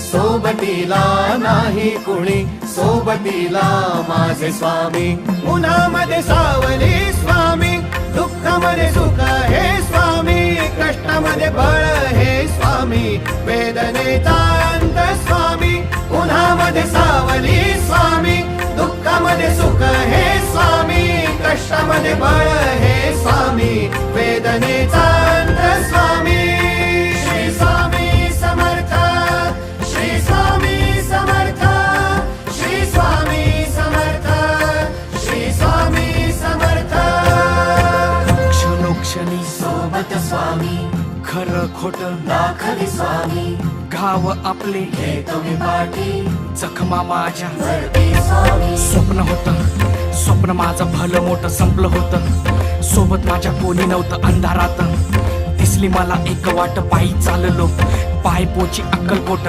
सोबतीला नाही कुणी, सोबतीला माझे स्वामी. उन्हामध्ये सावली स्वामी, दुःखामध्ये सुख हे स्वामी, कष्टामध्ये बळ हे स्वामी, वेदनेचा अंत स्वामी. उन्हामध्ये सावली स्वामी, दुःखामध्ये सुख हे स्वामी, कष्टामध्ये बळ हे स्वामी, वेदनेचा अंत स्वामी. श्री स्वामी समर्थ, श्री स्वामी समर्थ, श्री स्वामी समर्थ, श्री स्वामी समर्थ. क्षणोक्षणी सोबत स्वामी, खरं खोट दाखवी स्वामी, घाव आपले हे तुम्ही पाठी जखमा माझ्या. भरती स्वामी. स्वप्न होतं, स्वप्न माझं भलं मोठं संपलं होतं. सोबत माझ्या कोणी नव्हतं अंधारात. दिसली मला एक वाट, पायी चाललो पाय पोची अक्कलकोट.